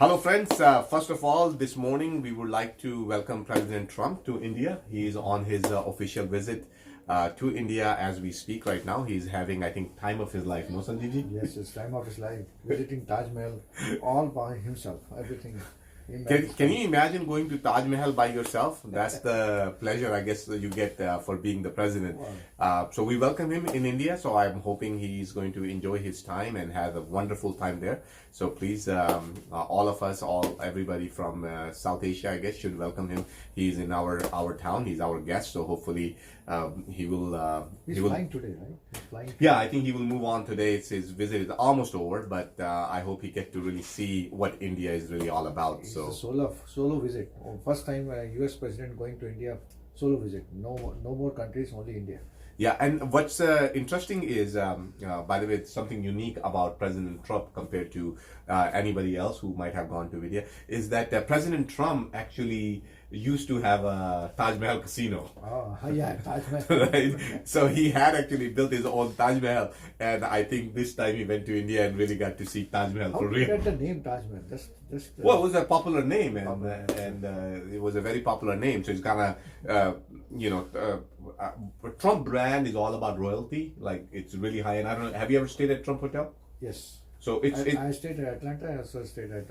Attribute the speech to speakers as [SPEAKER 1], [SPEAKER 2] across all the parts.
[SPEAKER 1] Hello, friends. First of all, this morning we would like to welcome President Trump to India. He is on his official visit to India as we speak right now. He's having, I think, time of his life. No, Sanjiv?
[SPEAKER 2] Yes, it's time of his life. Visiting Taj Mahal all by himself. Everything.
[SPEAKER 1] Can you imagine going to Taj Mahal by yourself? That's the pleasure, I guess, that you get for being the president.
[SPEAKER 2] Wow.
[SPEAKER 1] So we welcome him in India. So I'm hoping he's going to enjoy his time and have a wonderful time there. So please, all of us, everybody from South Asia, I guess, should welcome him. He's in our town. He's our guest. So hopefully he will.
[SPEAKER 2] He's flying today, right? He's flying.
[SPEAKER 1] Yeah, I think he will move on today. His visit is almost over, but I hope he gets to really see what India is really all about.
[SPEAKER 2] It's a solo visit. First time U.S. president going to India, solo visit. No more countries, only India.
[SPEAKER 1] Yeah, and what's interesting is, by the way, it's something unique about President Trump compared to anybody else who might have gone to India, is that President Trump actually used to have a Taj Mahal casino.
[SPEAKER 2] Oh, yeah, Taj Mahal.
[SPEAKER 1] Right? So he had actually built his own Taj Mahal, and I think this time he went to India and really got to see Taj Mahal for real.
[SPEAKER 2] How did you get the name Taj Mahal?
[SPEAKER 1] Well, it was a popular name, and it was a very popular name. So it's kind of, Trump brand is all about royalty. Like, it's really high. And I don't know, have you ever stayed at Trump Hotel?
[SPEAKER 2] Yes.
[SPEAKER 1] So
[SPEAKER 2] I stayed at Atlanta. I also stayed at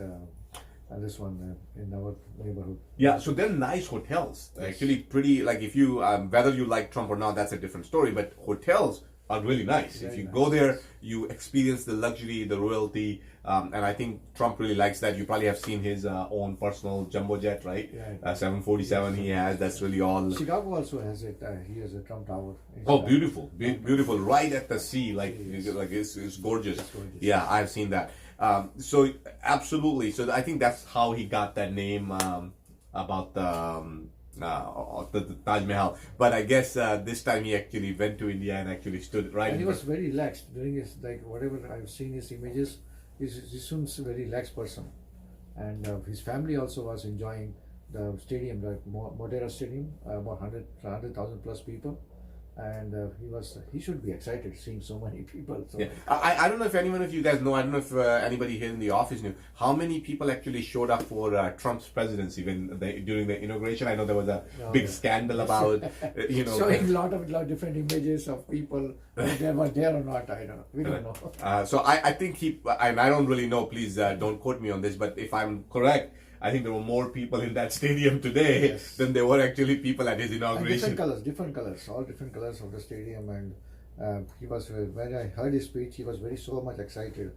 [SPEAKER 2] this one in our neighborhood.
[SPEAKER 1] Yeah, so they're nice hotels.
[SPEAKER 2] Yes.
[SPEAKER 1] Actually, pretty, like, if you whether you like Trump or not, that's a different story. But hotels are really nice.
[SPEAKER 2] Very
[SPEAKER 1] if you
[SPEAKER 2] nice.
[SPEAKER 1] go there, you experience the luxury, the royalty, and I think Trump really likes that. You probably have seen his own personal jumbo jet, right?
[SPEAKER 2] Yeah.
[SPEAKER 1] 747 he has. That's really all.
[SPEAKER 2] Chicago also has it. He has a Trump Tower.
[SPEAKER 1] Oh, beautiful, beautiful, right at the sea, like
[SPEAKER 2] Yes.
[SPEAKER 1] it's gorgeous.
[SPEAKER 2] It's gorgeous.
[SPEAKER 1] Yeah, I've seen that. So absolutely. So I think that's how he got that name about the Taj Mahal. But I guess this time he actually went to India and actually stood right.
[SPEAKER 2] And he was very relaxed during his, like, whatever I've seen his images. He seems a very relaxed person, and his family also was enjoying the stadium, like Modera Stadium, about 100,000 plus people. And he should be excited seeing so many people. So.
[SPEAKER 1] Yeah. I don't know if anyone of you guys know, I don't know if anybody here in the office knew, how many people actually showed up for Trump's presidency during the inauguration. I know there was a big scandal about,
[SPEAKER 2] showing a lot of different images of people, whether were there or not, I don't know. We don't know.
[SPEAKER 1] So I think and I don't really know, please don't quote me on this, but if I'm correct, I think there were more people in that stadium today than there were actually people at his inauguration.
[SPEAKER 2] And different colors, all different colors of the stadium. And he was, when I heard his speech, he was so much excited.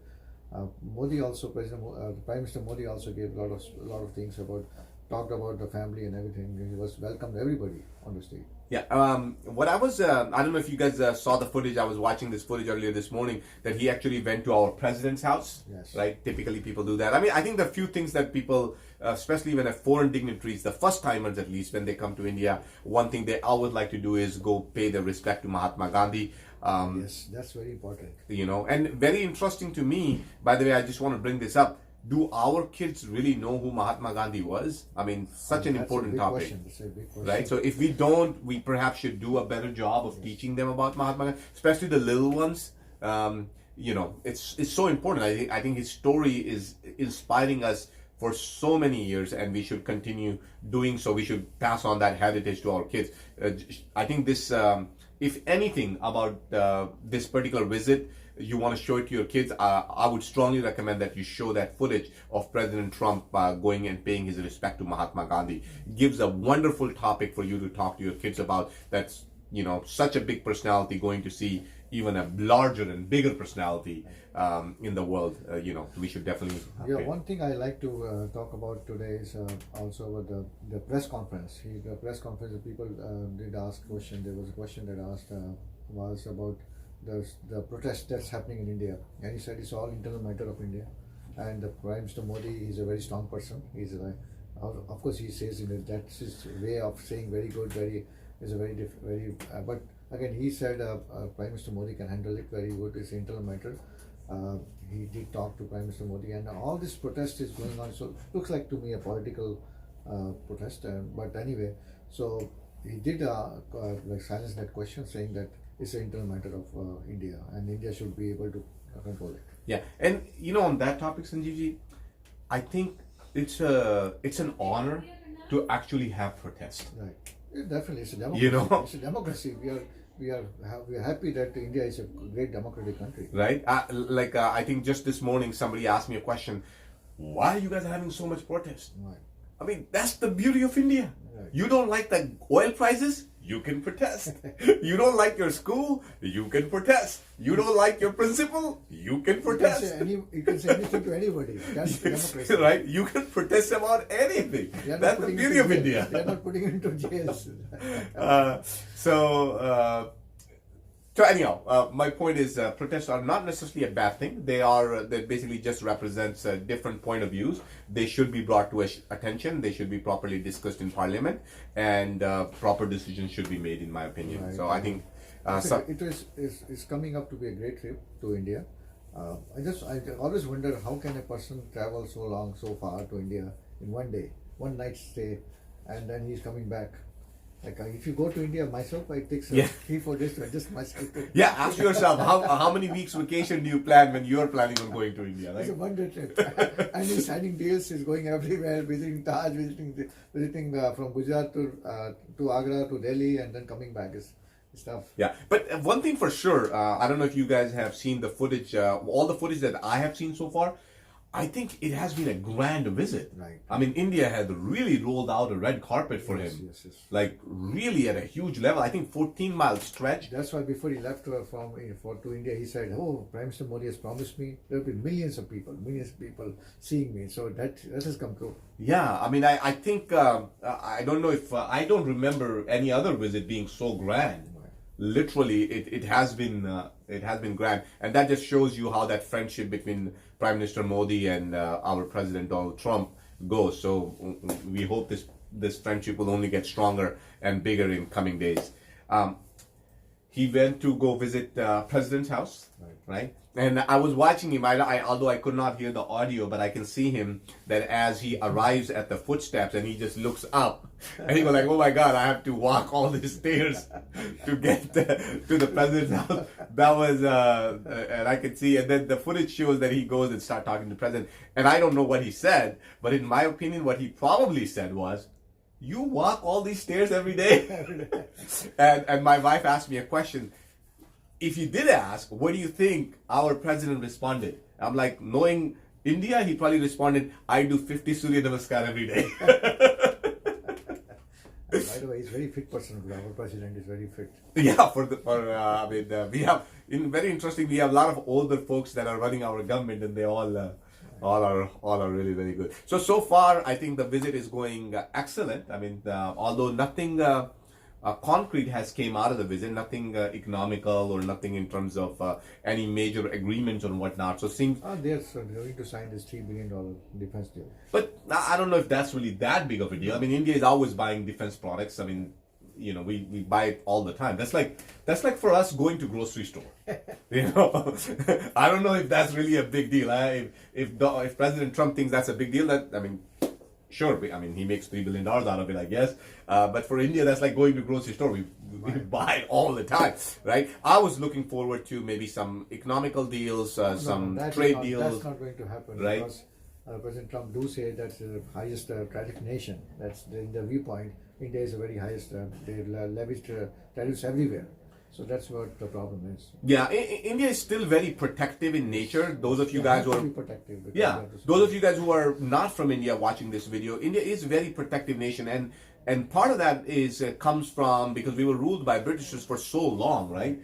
[SPEAKER 2] Modi also, Prime Minister Modi also gave a lot of things talked about the family and everything. He was welcomed everybody on the stage.
[SPEAKER 1] Yeah. What I don't know if you guys saw the footage. I was watching this footage earlier this morning that he actually went to our president's house.
[SPEAKER 2] Yes.
[SPEAKER 1] Right. Typically people do that. I mean, I think the few things that people, especially when foreign dignitaries, the first timers at least, when they come to India, one thing they always like to do is go pay their respect to Mahatma Gandhi.
[SPEAKER 2] Yes, that's very important.
[SPEAKER 1] And very interesting to me, by the way, I just want to bring this up. Do our kids really know who Mahatma Gandhi was? I mean, such an important topic.
[SPEAKER 2] That's a big question.
[SPEAKER 1] Right? So if we don't, we perhaps should do a better job of teaching them about Mahatma Gandhi, especially the little ones. It's so important. I think his story is inspiring us for so many years, and we should continue doing so. We should pass on that heritage to our kids. I think this, if anything, about this particular visit, you want to show it to your kids, I would strongly recommend that you show that footage of President Trump going and paying his respect to Mahatma Gandhi. Gives a wonderful topic for you to talk to your kids about. That's, such a big personality going to see even a larger and bigger personality in the world. We should definitely.
[SPEAKER 2] One thing I like to talk about today is also about the press conference. The press conference, the people did ask question. There was a question that asked was about the protest that's happening in India, and he said it's all internal matter of India. And the Prime Minister Modi is a very strong person. He's of course he says that's his way of saying very good, but again he said Prime Minister Modi can handle it very good. It's internal matter. He did talk to Prime Minister Modi, and all this protest is going on. So it looks like to me a political protest. But anyway, so he did silence that question, saying that it's an internal matter of India, and India should be able to control it.
[SPEAKER 1] Yeah, and on that topic, Sanjeevji, I think it's an honor to actually have protest.
[SPEAKER 2] Right. Yeah, definitely, it's a democracy.
[SPEAKER 1] You know?
[SPEAKER 2] It's a democracy. We are happy that India is a great democratic country.
[SPEAKER 1] Right? I think just this morning somebody asked me a question. Why are you guys having so much protest?
[SPEAKER 2] Right.
[SPEAKER 1] I mean, that's the beauty of India.
[SPEAKER 2] Right.
[SPEAKER 1] You don't like the oil prices? You can protest. You don't like your school? You can protest. You don't like your principal? You can protest.
[SPEAKER 2] You can say anything to anybody. That's democracy.
[SPEAKER 1] Right? You can protest about anything. That's the beauty of India.
[SPEAKER 2] They're not putting it into jails.
[SPEAKER 1] So anyhow, my point is protests are not necessarily a bad thing. They basically just represents a different point of views. They should be brought to attention. They should be properly discussed in Parliament, and proper decisions should be made, in my opinion.
[SPEAKER 2] Right.
[SPEAKER 1] So I think
[SPEAKER 2] it's coming up to be a great trip to India. I always wonder how can a person travel so long, so far to India in one day, one night stay, and then he's coming back. Like if you go to India, myself, it takes 3-4 days to adjust myself.
[SPEAKER 1] Yeah, ask yourself how many weeks vacation do you plan when you're planning on going to India?
[SPEAKER 2] It's a one-day trip, and he's signing deals. He's going everywhere, visiting Taj, visiting from Gujarat to Agra to Delhi, and then coming back. It's tough.
[SPEAKER 1] Yeah, but one thing for sure, I don't know if you guys have seen the footage, all the footage that I have seen so far. I think it has been a grand visit.
[SPEAKER 2] Right.
[SPEAKER 1] I mean, India had really rolled out a red carpet for him.
[SPEAKER 2] Yes.
[SPEAKER 1] Like really at a huge level. I think 14-mile stretch.
[SPEAKER 2] That's why before he left to India, he said, "Oh, Prime Minister Modi has promised me there will be millions of people seeing me." So that has come true.
[SPEAKER 1] Yeah, I mean, I think I don't know if I don't remember any other visit being so grand. Literally, it has been grand, and that just shows you how that friendship between Prime Minister Modi and our President Donald Trump goes. So we hope this friendship will only get stronger and bigger in coming days. He went to go visit President's house, right? And I was watching him. Although I could not hear the audio, but I can see him that as he arrives at the footsteps and he just looks up, and he goes like, "Oh my God, I have to walk all these stairs to get to the president's house." That was, and I could see. And then the footage shows that he goes and starts talking to the president. And I don't know what he said, but in my opinion, what he probably said was, "You walk all these stairs every day?" and my wife asked me a question. If you did ask, what do you think our president responded? I'm like, knowing India, he probably responded, "I do 50 Surya Namaskar every day."
[SPEAKER 2] By the way, he's a very fit person. Our president is very fit.
[SPEAKER 1] Yeah, we have very interesting. We have a lot of older folks that are running our government, and they all are really very good. So far, I think the visit is going excellent. I mean, although nothing concrete has came out of the visit, nothing economical or nothing in terms of any major agreements or whatnot. So seems
[SPEAKER 2] they're going to sign this $3 billion defense deal.
[SPEAKER 1] But I don't know if that's really that big of a deal. I mean, India is always buying defense products. I mean, you know, we buy it all the time. That's like for us going to grocery store. You know, I don't know if that's really a big deal. If President Trump thinks that's a big deal, sure, he makes $3 billion out of it, I guess. But for India, that's like going to grocery store. We buy it all the time, right? I was looking forward to maybe some economical deals, trade deals.
[SPEAKER 2] That's not going to happen,
[SPEAKER 1] right?
[SPEAKER 2] Because President Trump do say that's the highest tariff nation. That's in the viewpoint. India is the very highest. They levied tariffs everywhere. So that's what the problem is.
[SPEAKER 1] Yeah, India is still very protective in nature. Those of you guys who are those of you guys who are not from India watching this video, India is a very protective nation, and part of that is comes from because we were ruled by Britishers for so long, right?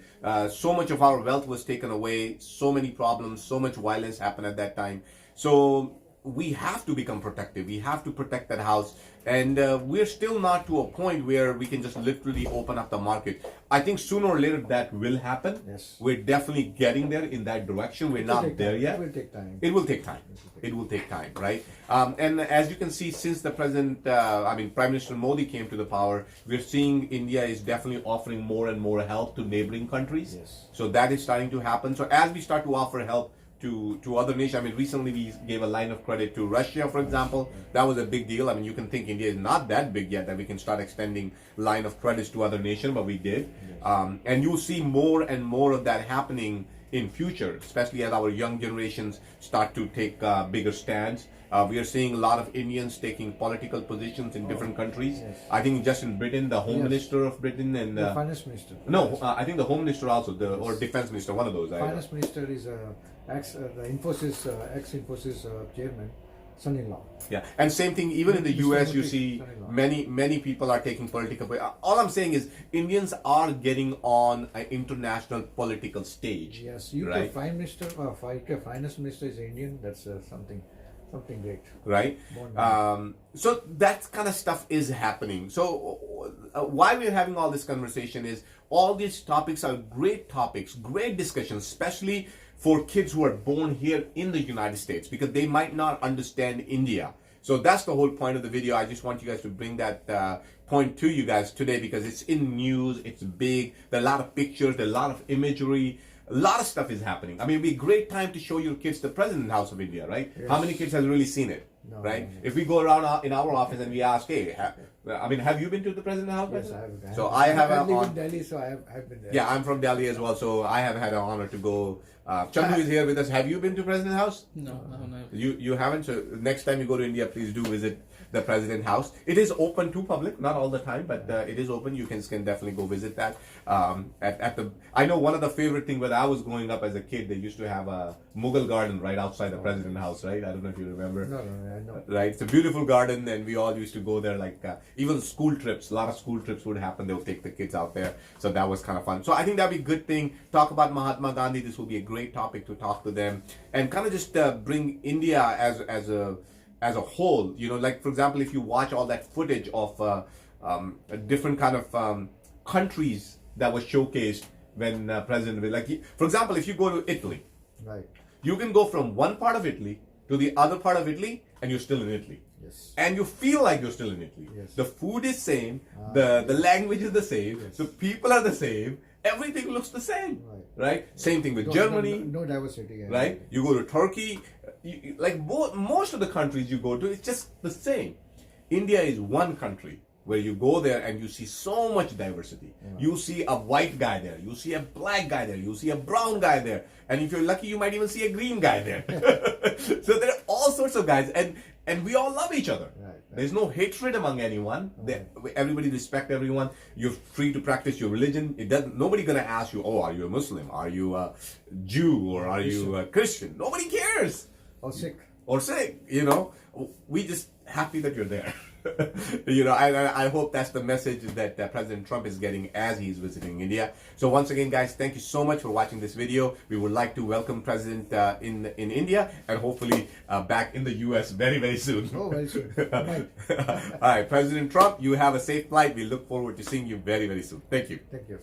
[SPEAKER 1] So much of our wealth was taken away, so many problems, so much violence happened at that time. So we have to become protective. We have to protect that house. And we're still not to a point where we can just literally open up the market. I think sooner or later that will happen.
[SPEAKER 2] Yes.
[SPEAKER 1] We're definitely getting there in that direction. We're not there yet.
[SPEAKER 2] It will take time.
[SPEAKER 1] It will take time. It will take time, right? And as you can see, since the Prime Minister Modi came to the power, we're seeing India is definitely offering more and more help to neighboring countries.
[SPEAKER 2] Yes.
[SPEAKER 1] So that is starting to happen. So as we start to offer help to other nations. I mean, recently we gave a line of credit to Russia, for example. That was a big deal. I mean, you can think India is not that big yet that we can start extending line of credits to other nations, but we did. And you'll see more and more of that happening in future, especially as our young generations start to take bigger stands. We are seeing a lot of Indians taking political positions in different countries.
[SPEAKER 2] Yes.
[SPEAKER 1] I think just in Britain, the Home
[SPEAKER 2] Yes.
[SPEAKER 1] Minister of Britain and
[SPEAKER 2] The finance minister.
[SPEAKER 1] no, I think the Home Minister also, or Defense Minister, one of those.
[SPEAKER 2] Finance minister is the Infosys ex-Infosys chairman, son-in-law.
[SPEAKER 1] Yeah, and same thing. Even in the
[SPEAKER 2] Mr.
[SPEAKER 1] U.S., you
[SPEAKER 2] Murthy,
[SPEAKER 1] see
[SPEAKER 2] son-in-law.
[SPEAKER 1] many people are taking political. All I'm saying is Indians are getting on an international political stage.
[SPEAKER 2] Yes, UK
[SPEAKER 1] right?
[SPEAKER 2] UK finance minister is Indian. That's something great.
[SPEAKER 1] Right. So that kind of stuff is happening. So why we're having all this conversation is all these topics are great topics, great discussions, especially for kids who are born here in the United States, because they might not understand India. So that's the whole point of the video. I just want you guys to bring that point to you guys today, because it's in news, it's big, there are a lot of pictures, there are a lot of imagery, a lot of stuff is happening. I mean, it'd be a great time to show your kids the President House of India, right?
[SPEAKER 2] Yes.
[SPEAKER 1] How many kids have really seen it?
[SPEAKER 2] No,
[SPEAKER 1] right?
[SPEAKER 2] no, no.
[SPEAKER 1] If we go around in our office and we ask, hey, have you been to the President House?
[SPEAKER 2] Yes, I have.
[SPEAKER 1] So I have
[SPEAKER 2] I live in Delhi, so I have been there.
[SPEAKER 1] Yeah, I'm from Delhi as well, so I have had an honor to go. Chandu is here with us. Have you been to President House?
[SPEAKER 3] No.
[SPEAKER 1] You haven't. So next time you go to India, please do visit the President House. It is open to public, not all the time, but it is open. You can definitely go visit that. I know one of the favorite thing when I was growing up as a kid, they used to have a Mughal garden right outside the President House, right? I don't know if you remember.
[SPEAKER 2] No, I know.
[SPEAKER 1] Right, it's a beautiful garden, and we all used to go there. Like even school trips, a lot of school trips would happen. They'll take the kids out there, so that was kind of fun. So I think that'd be a good thing. Talk about Mahatma Gandhi. This will be a great topic to talk to them, and kind of just bring India as a whole. You know, like for example, if you watch all that footage of different kind of countries that was showcased when President, like for example, if you go to Italy,
[SPEAKER 2] Right.
[SPEAKER 1] you can go from one part of Italy to the other part of Italy, and you're still in Italy.
[SPEAKER 2] Yes.
[SPEAKER 1] And you feel like you're still in Italy.
[SPEAKER 2] Yes.
[SPEAKER 1] The food is same, the language is the same,
[SPEAKER 2] Yes.
[SPEAKER 1] the people are the same, everything looks the same, right? Same thing with Germany,
[SPEAKER 2] No diversity.
[SPEAKER 1] right? You go to Turkey, like most of the countries you go to, it's just the same. India is one country where you go there and you see so much diversity. You see a white guy there, you see a black guy there, you see a brown guy there, and if you're lucky, you might even see a green guy there. So there are all sorts of guys, and we all love each other.
[SPEAKER 2] Right.
[SPEAKER 1] There's no hatred among anyone. Everybody respect everyone. You're free to practice your religion. Nobody gonna ask you, oh, are you a Muslim? Are you a Jew? Or are you a Christian? Nobody cares.
[SPEAKER 2] Or sick.
[SPEAKER 1] Or sick, you know. We just happy that you're there. You know, I hope that's the message that President Trump is getting as he's visiting India. So once again, guys, thank you so much for watching this video. We would like to welcome President in India, and hopefully back in the US very, very soon.
[SPEAKER 2] Oh, very soon.
[SPEAKER 1] All right, President Trump, you have a safe flight. We look forward to seeing you very, very soon. Thank you.
[SPEAKER 2] Thank you.